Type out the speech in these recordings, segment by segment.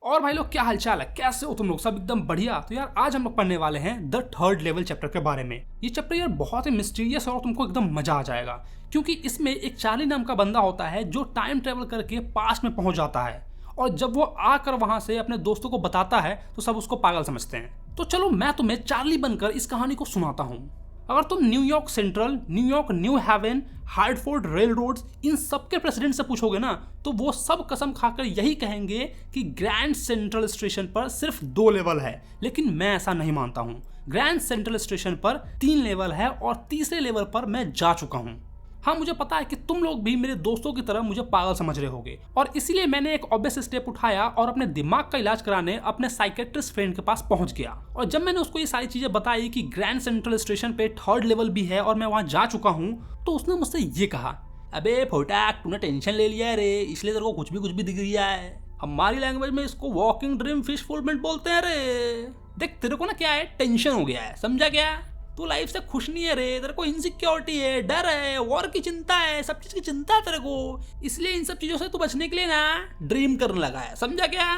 और भाई लोग क्या हालचाल है, कैसे हो तुम लोग? सब एकदम बढ़िया। तो यार आज हम लोग पढ़ने वाले हैं द थर्ड लेवल चैप्टर के बारे में। ये चैप्टर यार बहुत ही मिस्टीरियस है और तुमको एकदम मजा आ जाएगा, क्योंकि इसमें एक चार्ली नाम का बंदा होता है जो टाइम ट्रेवल करके पास्ट में पहुंच जाता है, और जब वो आकर वहां से अपने दोस्तों को बताता है तो सब उसको पागल समझते हैं। तो चलो मैं तुम्हें चार्ली बनकर इस कहानी को सुनाता हूँ। अगर तुम New York central, New York New Haven, Hartford railroads, इन सब के प्रेसिडेंट से पूछोगे ना, तो वो सब कसम खाकर यही कहेंगे कि ग्रैंड सेंट्रल स्टेशन पर सिर्फ 2 लेवल है। लेकिन मैं ऐसा नहीं मानता हूँ। ग्रैंड सेंट्रल स्टेशन पर 3 लेवल है और तीसरे लेवल पर मैं जा चुका हूँ। हाँ, मुझे पता है कि तुम लोग भी मेरे दोस्तों की तरह मुझे पागल समझ रहे होगे, और इसीलिए मैंने एक ऑब्वियस स्टेप उठाया और अपने दिमाग का इलाज कराने अपने साइकेट्रिस्ट फ्रेंड के पास पहुंच गया। और जब मैंने उसको ये सारी चीजें बताई कि ग्रैंड सेंट्रल स्टेशन पे 3rd लेवल भी है और मैं वहां जा चुका हूँ, तो उसने मुझसे ये कहा, अबे फोटाक, तूने टेंशन ले लिया है रे, इसलिए तेरे को कुछ भी दिख गया है। हमारी लैंग्वेज में इसको वॉकिंग ड्रीम फिश फुलमेंट बोलते हैं रे। देख, तेरे को ना क्या है, टेंशन हो गया है, समझा क्या? तू लाइफ से खुश नहीं है रे, तेरे को इनसिक्योरिटी है, डर है, वॉर की चिंता है, सब चीज की चिंता है तेरे को, इसलिए इन सब चीजों से तू बचने के लिए ना ड्रीम करने लगा है, समझा क्या?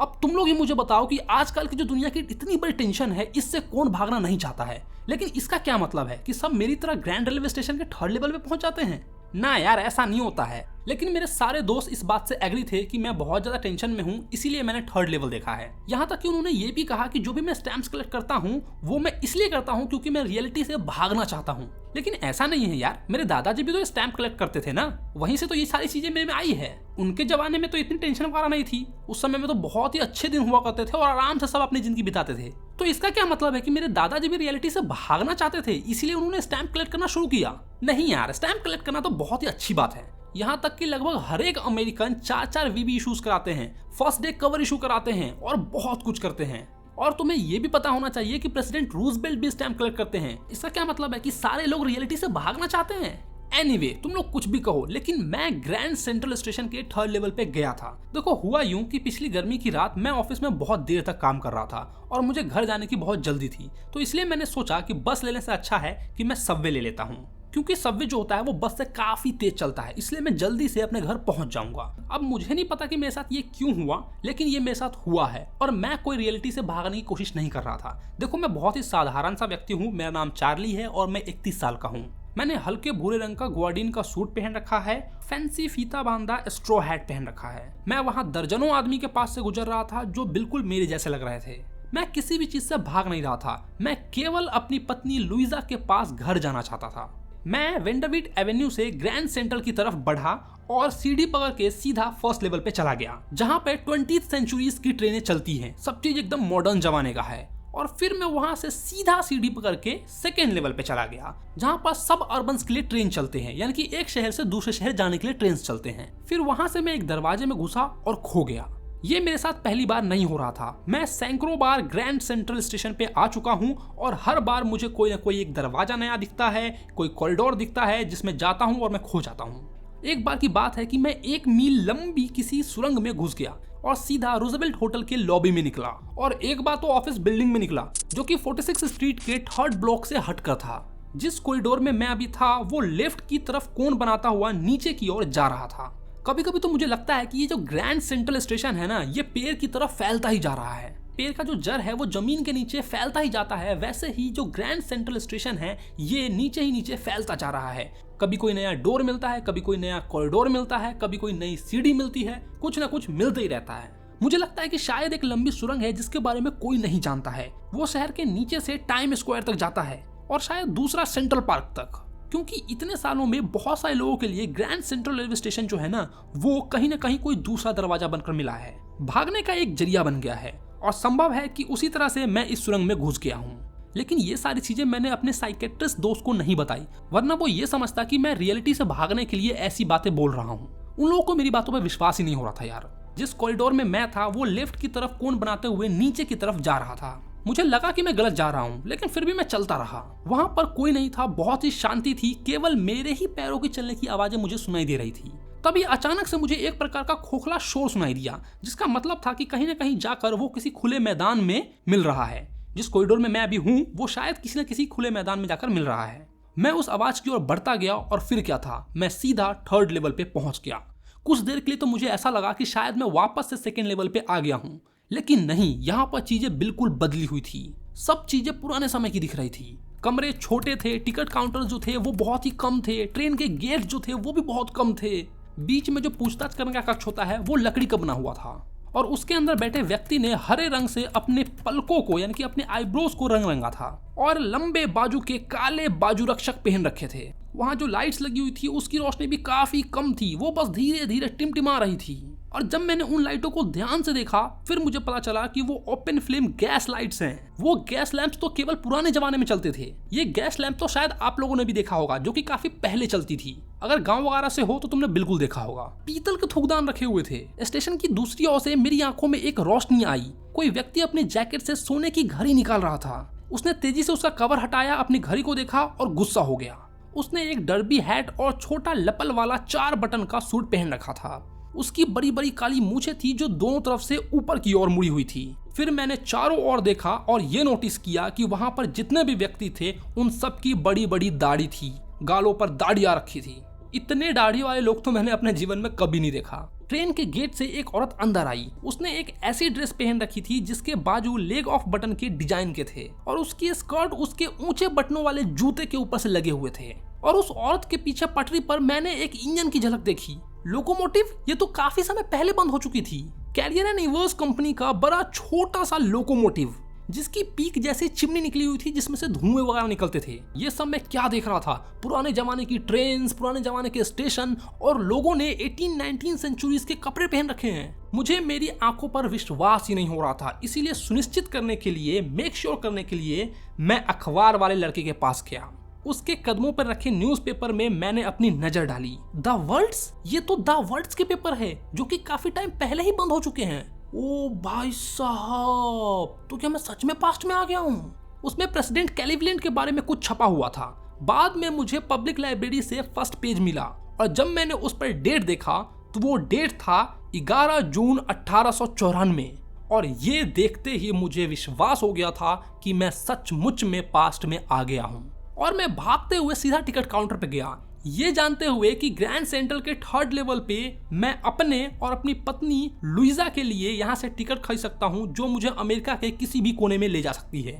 अब तुम लोग ही मुझे बताओ कि आजकल की जो दुनिया की इतनी बड़ी टेंशन है, इससे कौन भागना नहीं चाहता है? लेकिन इसका क्या मतलब है कि सब मेरी तरह ग्रैंड रेलवे स्टेशन के 3rd लेवल पे पहुंच जाते हैं? ना यार, ऐसा नहीं होता है। लेकिन मेरे सारे दोस्त इस बात से एग्री थे कि मैं बहुत ज्यादा टेंशन में हूँ, इसीलिए मैंने 3rd लेवल देखा है। यहाँ तक कि उन्होंने ये भी कहा कि जो भी मैं स्टैम्प्स कलेक्ट करता हूँ वो मैं इसलिए करता हूँ क्योंकि मैं रियलिटी से भागना चाहता हूँ। लेकिन ऐसा नहीं है यार, मेरे दादाजी भी तो स्टैम्प कलेक्ट करते थे ना, वहीं से तो ये सारी चीजें मेरे में आई है। उनके जमाने में तो इतनी टेंशन वगैरह नहीं थी, उस समय में तो बहुत ही अच्छे दिन हुआ करते थे और आराम से सब अपनी जिंदगी बिताते थे। तो इसका क्या मतलब है कि मेरे दादाजी भी रियलिटी से भागना चाहते थे, इसलिए उन्होंने स्टैम्प कलेक्ट करना शुरू किया? नहीं यार, स्टैम्प कलेक्ट करना तो बहुत ही अच्छी बात है। यहाँ तक कि लगभग हर एक अमेरिकन 4-4 वीबी इश्यूज कराते हैं, फर्स्ट डे कवर इशू कराते हैं और बहुत कुछ करते हैं। और तुम्हें ये भी पता होना चाहिए कि प्रेसिडेंट रूजवेल्ट भी स्टैम्प कलेक्ट करते हैं। इसका क्या मतलब है कि सारे लोग रियलिटी से भागना चाहते हैं? एनीवे, तुम लोग कुछ भी कहो, लेकिन मैं ग्रैंड सेंट्रल स्टेशन के 3rd लेवल पे गया था। देखो, हुआ यूं कि पिछली गर्मी की रात मैं ऑफिस में बहुत देर तक काम कर रहा था और मुझे घर जाने की बहुत जल्दी थी, तो इसलिए मैंने सोचा कि बस लेने से अच्छा है कि मैं सबवे ले लेता हूँ, क्योंकि सबवे जो होता है वो बस से काफी तेज चलता है, इसलिए मैं जल्दी से अपने घर पहुंच जाऊंगा। अब मुझे नहीं पता कि मेरे साथ ये क्यों हुआ, लेकिन ये मेरे साथ हुआ है और मैं कोई रियलिटी से भागने की कोशिश नहीं कर रहा था। देखो, मैं बहुत ही साधारण सा व्यक्ति हूँ, मेरा नाम चार्ली है और मैं 31 साल का हूँ। मैंने हल्के भूरे रंग का ग्वार्डिन का सूट पहन रखा है, फैंसी फीता बांधा स्ट्रॉ हैट पहन रखा है। मैं वहाँ दर्जनों आदमी के पास से गुजर रहा था जो बिल्कुल मेरे जैसे लग रहे थे। मैं किसी भी चीज से भाग नहीं रहा था, मैं केवल अपनी पत्नी लुइजा के पास घर जाना चाहता था। मैं वेंडरबिट एवेन्यू से ग्रैंड सेंट्रल की तरफ बढ़ा और सीढ़ी पकड़ के सीधा 1st लेवल पे चला गया, जहाँ पे 20th सेंचुरीज की ट्रेनें चलती हैं, सब चीज एकदम मॉडर्न जमाने का है। और फिर मैं वहां से सीधा सीढ़ी पकड़ के 2nd लेवल पे चला गया, जहाँ पर सब अर्बन्स के लिए ट्रेन चलते हैं, यानी कि एक शहर से दूसरे शहर जाने के लिए ट्रेन चलते हैं। फिर वहां से मैं एक दरवाजे में घुसा और खो गया। ये मेरे साथ पहली बार नहीं हो रहा था, मैं सैकड़ों बार ग्रैंड सेंट्रल स्टेशन पे आ चुका हूँ और हर बार मुझे कोई ना कोई एक दरवाजा नया दिखता है, कोई कॉरिडोर दिखता है जिसमें जाता हूँ और मैं खो जाता हूँ। एक बार की बात है कि मैं 1 मील लंबी किसी सुरंग में घुस गया और सीधा रूजवेल्ट होटल के लॉबी में निकला, और एक बार तो ऑफिस बिल्डिंग में निकला जो कि 46 स्ट्रीट के 3rd ब्लॉक से हटकर था। जिस कॉरिडोर में मैं अभी था वो लेफ्ट की तरफ कोण बनाता हुआ नीचे की ओर जा रहा था। कभी कभी तो मुझे लगता है कि ये जो ग्रैंड सेंट्रल स्टेशन है ना, ये पेड़ की तरफ फैलता ही जा रहा है। पेड़ का जो जड़ है वो जमीन के नीचे फैलता ही जाता है, वैसे ही जो ग्रैंड सेंट्रल स्टेशन है ये नीचे ही नीचे फैलता जा रहा है। कभी कोई नया डोर मिलता है, कभी कोई नया कॉरिडोर मिलता है, कभी कोई नई सीढ़ी मिलती है, कुछ ना कुछ मिलता ही रहता है। मुझे लगता है कि शायद एक लंबी सुरंग है जिसके बारे में कोई नहीं जानता है, वो शहर के नीचे से टाइम स्क्वायर तक जाता है और शायद दूसरा सेंट्रल पार्क तक, क्योंकि इतने सालों में बहुत सारे लोगों के लिए ग्रैंड सेंट्रल रेलवे स्टेशन जो है ना, वो कहीं ना कहीं कोई दूसरा दरवाजा बनकर मिला है, भागने का एक जरिया बन गया है, और संभव है कि उसी तरह से मैं इस सुरंग में घुस गया हूँ। लेकिन ये सारी चीजें मैंने अपने साइकेट्रिस्ट दोस्त को नहीं बताई, वरना वो ये समझता कि मैं रियलिटी से भागने के लिए ऐसी बातें बोल रहा हूँ। उन लोगों को मेरी बातों पर विश्वास ही नहीं हो रहा था यार। जिस कॉरिडोर में मैं था वो लेफ्ट की तरफ कोण बनाते हुए नीचे की तरफ जा रहा था। मुझे लगा कि मैं गलत जा रहा हूँ, लेकिन फिर भी मैं चलता रहा। वहां पर कोई नहीं था, बहुत ही शांति थी, केवल मेरे ही पैरों की चलने की आवाजें मुझे सुनाई दे रही थी। तभी अचानक से मुझे एक प्रकार का खोखला शोर सुनाई दिया, जिसका मतलब था कि कहीं ना कहीं जाकर वो किसी खुले मैदान में मिल रहा है। जिस कॉरिडोर में मैं अभी हूँ वो शायद किसी न किसी खुले मैदान में जाकर मिल रहा है। मैं उस आवाज की ओर बढ़ता गया और फिर क्या था, मैं सीधा 3rd लेवल पे पहुंच गया। कुछ देर के लिए तो मुझे ऐसा लगा कि शायद मैं वापस से 2nd लेवल पे आ गया हूँ, लेकिन नहीं, यहाँ पर चीजें बिल्कुल बदली हुई थी। सब चीजें पुराने समय की दिख रही थी। कमरे छोटे थे, टिकट काउंटर जो थे वो बहुत ही कम थे, ट्रेन के गेट जो थे वो भी बहुत कम थे। बीच में जो पूछताछ करने का कक्ष होता है वो लकड़ी का बना हुआ था और उसके अंदर बैठे व्यक्ति ने हरे रंग से अपने पलकों को यानी कि अपने आईब्रोज को रंग रंगा था और लंबे बाजू के काले बाजू रक्षक पहन रखे थे। वहाँ जो लाइट्स लगी हुई थी उसकी रोशनी भी काफी कम थी, वो बस धीरे धीरे टिमटिमा रही थी। और जब मैंने उन लाइटों को ध्यान से देखा फिर मुझे पता चला कि वो ओपन फ्लेम गैस लाइट्स हैं। वो गैस लैंप्स तो केवल पुराने जमाने में चलते थे। ये गैस लैंप तो शायद आप लोगों ने भी देखा होगा, जो कि काफी पहले चलती थी। अगर गांव वगैरह से हो तो तुमने बिल्कुल देखा होगा। पीतल के थूकदान रखे हुए थे। स्टेशन की दूसरी ओर से मेरी आंखों में एक रोशनी आई। कोई व्यक्ति अपने जैकेट से सोने की घड़ी निकाल रहा था। उसने तेजी से उसका कवर हटाया, अपनी घड़ी को देखा और गुस्सा हो गया। उसने एक डर्बी हैट और छोटा लपल वाला 4 बटन का सूट पहन रखा था। उसकी बड़ी बड़ी काली मूछें थी जो दोनों तरफ से ऊपर की ओर मुड़ी हुई थी। फिर मैंने चारों ओर देखा और ये नोटिस किया कि वहां पर जितने भी व्यक्ति थे उन सब की बड़ी बड़ी दाढ़ी थी, गालों पर दाढ़ियां रखी थी। इतने दाढ़ी वाले लोग तो मैंने अपने जीवन में कभी नहीं देखा। ट्रेन के गेट से एक औरत अंदर आई। उसने एक ऐसी ड्रेस पहन रखी थी जिसके बाजू लेग ऑफ बटन के डिजाइन के थे और उसकी स्कर्ट उसके ऊंचे बटनों वाले जूते के ऊपर से लगे हुए थे। और उस औरत के पीछे पटरी पर मैंने एक इंजन की झलक देखी। लोकोमोटिव ये तो काफी समय पहले बंद हो चुकी थी। कैरियर एंड इवर्स कंपनी का बड़ा छोटा सा लोकोमोटिव जिसकी पीक जैसी चिमनी निकली हुई थी जिसमें से धुएं वगैरह निकलते थे। ये सब मैं क्या देख रहा था? पुराने जमाने की ट्रेन्स, पुराने जमाने के स्टेशन और लोगों ने 18-19 सेंचुरीज के कपड़े पहन रखे हैं। मुझे मेरी आंखों पर विश्वास ही नहीं हो रहा था। इसीलिए सुनिश्चित करने के लिए, मेक श्योर करने के लिए मैं अखबार वाले लड़के के पास गया। उसके कदमों पर रखे न्यूज़पेपर में मैंने अपनी नजर डाली। द वर्ल्ड्स, ये तो द वर्ल्ड्स के पेपर है जो कि काफी टाइम पहले ही बंद हो चुके हैं। ओ भाई साहब, तो क्या मैं सच में पास्ट में आ गया हूँ? उसमें प्रेसिडेंट कैलिवलैंड के बारे में कुछ छपा हुआ था। बाद में मुझे पब्लिक लाइब्रेरी से फर्स्ट पेज मिला और जब मैंने उस पर डेट देखा तो वो डेट था 11 जून 1894 और ये देखते ही मुझे विश्वास हो गया था कि मैं सचमुच में पास्ट में आ गया हूँ। और मैं भागते हुए सीधा टिकट काउंटर पे गया, ये जानते हुए कि ग्रैंड सेंट्रल के 3rd लेवल पे मैं अपने और अपनी पत्नी लुइजा के लिए यहाँ से टिकट खरीद सकता हूँ जो मुझे अमेरिका के किसी भी कोने में ले जा सकती है।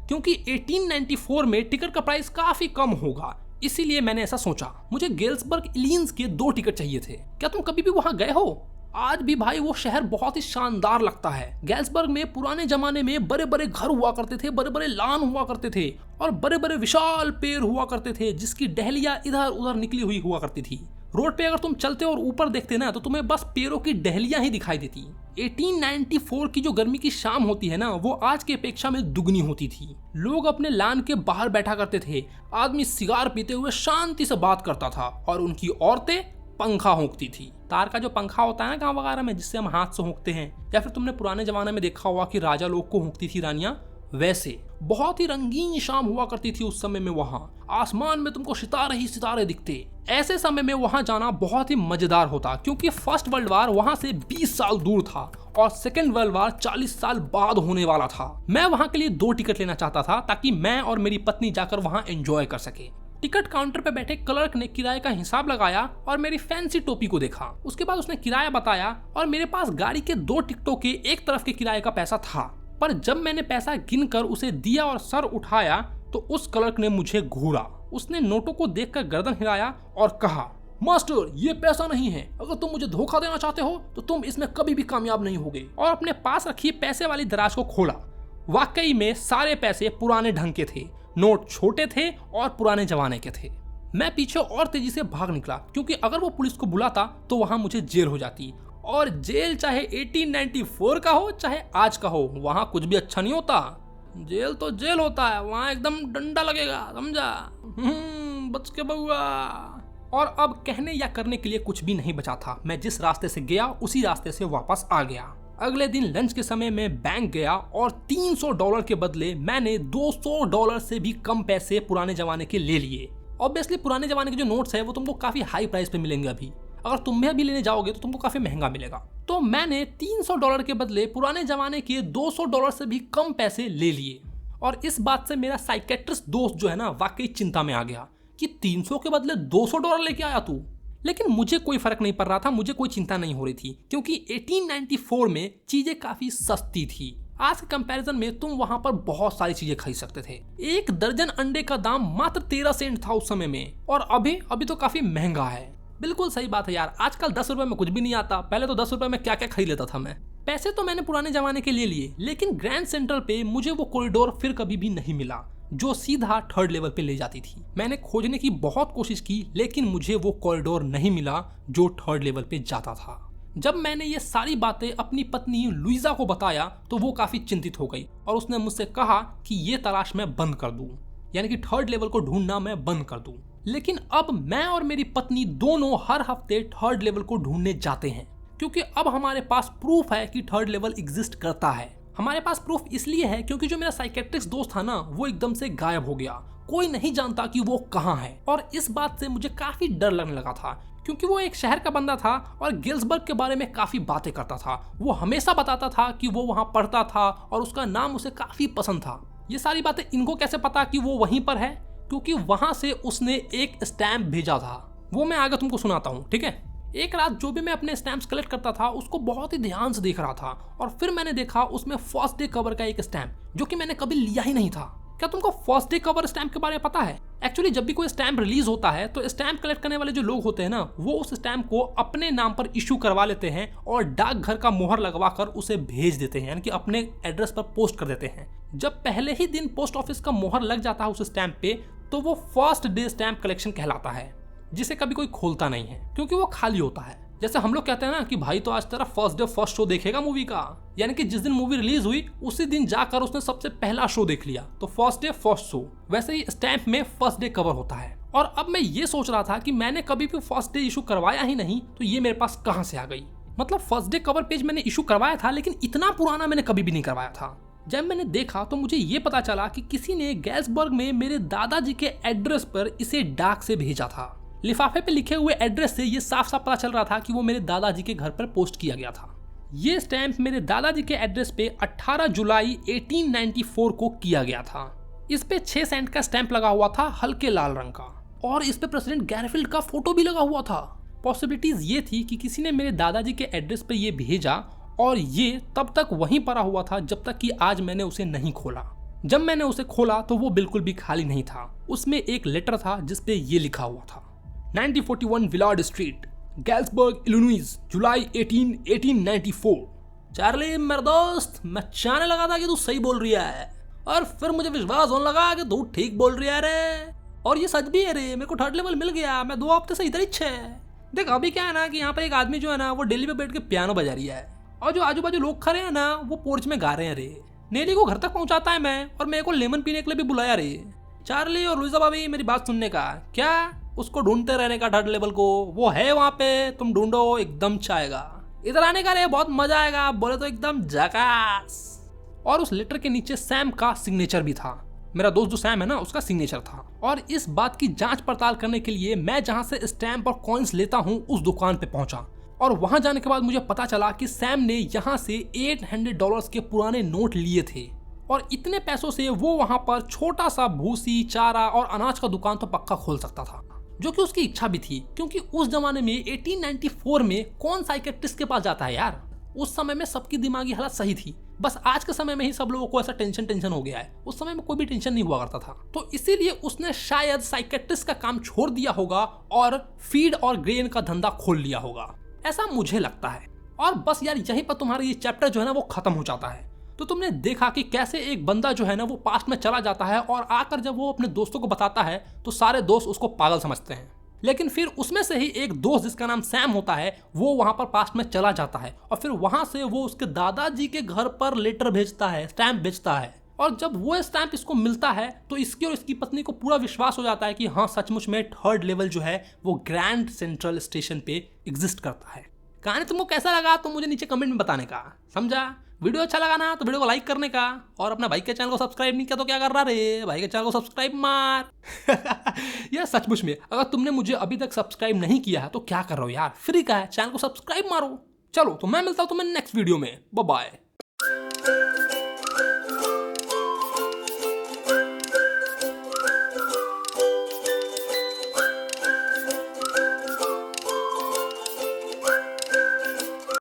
क्योंकि 1894 में टिकट का प्राइस काफी कम होगा, इसीलिए मैंने ऐसा सोचा। मुझे गेल्सबर्ग इलियंस के 2 टिकट चाहिए थे। क्या तुम कभी भी वहां गए हो? आज भी भाई वो शहर बहुत ही शानदार लगता है। गेल्सबर्ग में पुराने जमाने में बड़े बड़े घर हुआ करते थे, बड़े बड़े लान हुआ करते थे और बड़े बड़े विशाल पेड़ हुआ करते थे जिसकी डहलियां इधर उधर निकली हुई हुआ करती थी। रोड पे अगर तुम चलते और ऊपर देखते ना तो तुम्हें बस पेड़ों की डहलियां ही दिखाई देती। 1894 की जो गर्मी की शाम होती है ना, वो आज की अपेक्षा में दुगनी होती थी। लोग अपने लान के बाहर बैठा करते थे, आदमी सिगार पीते हुए शांति से बात करता था और उनकी औरतें पंखा होंकती थी। तार का जो पंखा होता है ना गाँव वगैरह में, जिससे हम हाथ से होंकते हैं, या फिर तुमने पुराने जमाने में देखा होगा कि राजा लोग को होंकती थी रानियां, वैसे बहुत ही रंगीन शाम हुआ करती थी उस समय में। वहां आसमान में तुमको सितारे ही सितारे दिखते। ऐसे समय में वहां जाना बहुत ही मजेदार होता क्योंकि फर्स्ट वर्ल्ड वार वहां से 20 साल दूर था और सेकेंड वर्ल्ड वार 40 साल बाद होने वाला था। मैं वहां के लिए 2 टिकट लेना चाहता था ताकि मैं और मेरी पत्नी जाकर वहां एंजॉय कर सके। टिकट काउंटर पे बैठे क्लर्क ने किराए का हिसाब लगाया और मेरी फैंसी टोपी को देखा। उसके बाद उसने किराया बताया और मेरे पास गाड़ी के 2 टिकटों के एक तरफ के किराए का पैसा था। पर जब मैंने पैसा गिनकर उसे दिया और सर उठाया तो उस क्लर्क ने मुझे घूरा। उसने नोटों को देखकर गर्दन हिलाया और कहा, मास्टर ये पैसा नहीं है, अगर तुम मुझे धोखा देना चाहते हो तो तुम इसमें कभी भी कामयाब नहीं होगे। और अपने पास रखी पैसे वाली दराज को खोला। वाकई में सारे पैसे पुराने ढंग के थे, नोट छोटे थे और पुराने जमाने के थे। मैं पीछे और तेजी से भाग निकला क्योंकि अगर वो पुलिस को बुलाता तो वहां मुझे जेल हो जाती। और जेल चाहे 1894 का हो चाहे आज का हो, वहां कुछ भी अच्छा नहीं होता। जेल तो जेल होता है, वहां एकदम डंडा लगेगा, समझा? बच के बउआ। और अब कहने या करने के लिए कुछ भी नहीं बचा था। मैं जिस रास्ते से गया उसी रास्ते से वापस आ गया। अगले दिन लंच के समय में बैंक गया और $300 के बदले मैंने $200 से भी कम पैसे पुराने जमाने के ले लिए। ऑब्वियसली पुराने जमाने के जो नोट्स है वो तुमको काफी हाई प्राइस पे मिलेंगे अभी। अगर तुम भी लेने जाओगे तो तुमको काफी महंगा मिलेगा। तो मैंने $300 के बदले पुराने जमाने के $200 से भी कम पैसे ले लिए। और इस बात से मेरा साइकेट्रिस्ट दोस्त जो है ना वाकई चिंता में आ गया कि 300 के बदले $200 लेके आया तू, लेकिन मुझे कोई फर्क नहीं पड़ रहा था, मुझे कोई चिंता नहीं हो रही थी, क्योंकि 1894 में चीजें काफी सस्ती थी। आज के कंपैरिजन में तुम वहां पर बहुत सारी चीजें खरीद सकते थे। एक दर्जन अंडे का दाम मात्र 13 सेंट था उस समय में, और अभी तो काफी महंगा है। बिल्कुल सही बात है यार, आजकल 10 रुपए में कुछ भी नहीं आता। पहले तो 10 रुपए में क्या क्या खरीद लेता था मैं। पैसे तो मैंने पुराने जमाने के लिए लिए, लेकिन ग्रैंड सेंट्रल पे मुझे वो कॉरिडोर फिर कभी भी नहीं मिला जो सीधा थर्ड लेवल पे ले जाती थी। मैंने खोजने की बहुत कोशिश की, लेकिन मुझे वो कॉरिडोर नहीं मिला जो थर्ड लेवल पे जाता था। जब मैंने ये सारी बातें अपनी पत्नी लुइजा को बताया तो वो काफी चिंतित हो गई और उसने मुझसे कहा कि ये तलाश मैं बंद कर दूं, यानी कि थर्ड लेवल को ढूंढना मैं बंद कर दूं। लेकिन अब मैं और मेरी पत्नी दोनों हर हफ्ते थर्ड लेवल को ढूंढने जाते हैं, क्योंकि अब हमारे पास प्रूफ है कि थर्ड लेवल एग्जिस्ट करता है। हमारे पास प्रूफ इसलिए है क्योंकि जो मेरा साइकेट्रिस्ट दोस्त था ना, वो एकदम से गायब हो गया। कोई नहीं जानता कि वो कहाँ है, और इस बात से मुझे काफी डर लगने लगा था, क्योंकि वो एक शहर का बंदा था और गिल्सबर्ग के बारे में काफी बातें करता था। वो हमेशा बताता था कि वो वहाँ पढ़ता था और उसका नाम उसे काफी पसंद था। ये सारी बातें इनको कैसे पता कि वो वहीं पर है? क्योंकि वहां से उसने एक स्टैम्प भेजा था। वो मैं आगे तुमको सुनाता हूँ, ठीक है। एक रात जो भी मैं अपने स्टैम्प्स कलेक्ट करता था उसको बहुत ही ध्यान से देख रहा था, और फिर मैंने देखा उसमें फर्स्ट डे कवर का एक स्टैम्प, जो कि मैंने कभी लिया ही नहीं था। क्या तुमको फर्स्ट डे कवर स्टैम्प के बारे में पता है? एक्चुअली जब भी कोई स्टैम्प रिलीज होता है तो स्टैम्प कलेक्ट करने वाले जो लोग होते हैं ना, वो उस स्टैम्प को अपने नाम पर इश्यू करवा लेते हैं और डाकघर का मोहर लगवा कर उसे भेज देते हैं, यानी कि अपने एड्रेस पर पोस्ट कर देते हैं। जब पहले ही दिन पोस्ट ऑफिस का मोहर लग जाता है उस स्टैम्प पे, तो वो फर्स्ट डे स्टैम्प कलेक्शन कहलाता है, जिसे कभी कोई खोलता नहीं है क्योंकि वो खाली होता है। जैसे हम लोग कहते हैं ना कि भाई तो आज तेरा फर्स्ट डे फर्स्ट शो देखेगा मूवी का, यानी कि जिस दिन मूवी रिलीज हुई उसी दिन जाकर उसने सबसे पहला शो देख लिया, तो फर्स्ट डे फर्स्ट शो। वैसे ही स्टैम्प में फर्स्ट डे कवर होता है। और अब मैं ये सोच रहा था कि मैंने कभी भी फर्स्ट डे इशू करवाया ही नहीं, तो ये मेरे पास कहाँ से आ गई? मतलब फर्स्ट डे कवर पेज मैंने इशू करवाया था, लेकिन इतना पुराना मैंने कभी भी नहीं करवाया था। जब मैंने देखा तो मुझे ये पता चला कि किसी ने गैल्सबर्ग में मेरे दादाजी के एड्रेस पर इसे डाक से भेजा था। लिफाफे पे लिखे हुए एड्रेस से ये साफ साफ पता चल रहा था कि वो मेरे दादाजी के घर पर पोस्ट किया गया था। ये स्टैम्प मेरे दादाजी के एड्रेस पे 18 जुलाई 1894 को किया गया था। इस पे 6 सेंट का स्टैम्प लगा हुआ था, हल्के लाल रंग का, और इस पे प्रेसिडेंट गैरफील्ड का फोटो भी लगा हुआ था। पॉसिबिलिटीज ये थी कि किसी ने मेरे दादाजी के एड्रेस पे ये भेजा, और ये तब तक वहीं पड़ा हुआ था जब तक कि आज मैंने उसे नहीं खोला। जब मैंने उसे खोला तो वो बिल्कुल भी खाली नहीं था। उसमें एक लेटर था जिसपे ये लिखा हुआ था, 9041 विलार्ड स्ट्रीट, गैल्सबर्ग, इलिनॉइस, जुलाई 18, 1894। चार्ली मेरा दोस्त, मैं चाहने लगा था कि तू सही बोल रही है, और फिर मुझे विश्वास होने लगा कि तू ठीक बोल रही है रे, और ये सच भी है रे। मेरे को थर्ड लेवल मिल गया, मैं 2 हफ्ते से इधर ही छे। देख अभी क्या है ना कि यहाँ पर एक आदमी जो है ना वो दिल्ली पे बैठ के पियानो बजा रही है, और जो आजू बाजू लोग खड़े हैं ना वो पोर्च में गा रहे हैं रे। नेली को घर तक पहुंचाता है मैं, और मेरे को लेमन पीने के लिए भी बुलाया रे। चार्ली और लुइजा भाभी मेरी बात सुनने का क्या, उसको ढूंढते रहने का थर्ड लेवल को, वो है वहां पे, तुम ढूंढो एकदम चाहेगा। इधर आने का रे, बहुत मजा आएगा, बोले तो एकदम झकास। और उस लेटर के नीचे सैम का सिग्नेचर भी था। मेरा दोस्त जो सैम है ना, उसका सिग्नेचर था। और इस बात की जांच पड़ताल करने के लिए मैं जहां से स्टैम्प और कॉइन्स लेता हूं उस दुकान पे पहुंचा, और वहां जाने के बाद मुझे पता चला कि सैम ने यहाँ से $800 के पुराने नोट लिए थे, और इतने पैसों से वो वहां पर छोटा सा भूसी, चारा और अनाज का दुकान तो पक्का खोल सकता था, जो कि उसकी इच्छा भी थी। क्योंकि उस जमाने में 1894 में कौन साइकेट्रिस्ट के पास जाता है यार। उस समय में सबकी दिमागी हालत सही थी, बस आज के समय में ही सब लोगों को ऐसा टेंशन हो गया है। उस समय में कोई भी टेंशन नहीं हुआ करता था, तो इसीलिए उसने शायद साइकेट्रिस्ट का काम छोड़ दिया होगा और फीड और ग्रेन का धंधा खोल लिया होगा, ऐसा मुझे लगता है। और बस यार यहीं पर तुम्हारा ये चैप्टर जो है ना वो खत्म हो जाता है। तो तुमने देखा कि कैसे एक बंदा जो है ना वो पास्ट में चला जाता है, और आकर जब वो अपने दोस्तों को बताता है तो सारे दोस्त उसको पागल समझते हैं। लेकिन फिर उसमें से ही एक दोस्त जिसका नाम सैम होता है, वो वहां पर पास्ट में चला जाता है, और फिर वहां से वो उसके दादाजी के घर पर लेटर भेजता है, स्टैम्प भेजता है। और जब वो स्टैम्प इसको मिलता है तो इसकी और इसकी पत्नी को पूरा विश्वास हो जाता है कि हाँ सचमुच में थर्ड लेवल जो है वो ग्रैंड सेंट्रल स्टेशन पे एग्जिस्ट करता है। कहानी तुमको कैसा लगा तो मुझे नीचे कमेंट में बताने का, समझा? वीडियो अच्छा लगा ना तो वीडियो को लाइक करने का, और अपना भाई के चैनल को सब्सक्राइब नहीं किया तो क्या कर रहा रे, भाई के चैनल को सब्सक्राइब मार। यार सचमुच में अगर तुमने मुझे अभी तक सब्सक्राइब नहीं किया है तो क्या कर रहे हो यार, फ्री का है, चैनल को सब्सक्राइब मारो। चलो तो मैं मिलता हूँ तुम्हें नेक्स्ट वीडियो में, बाय बाय।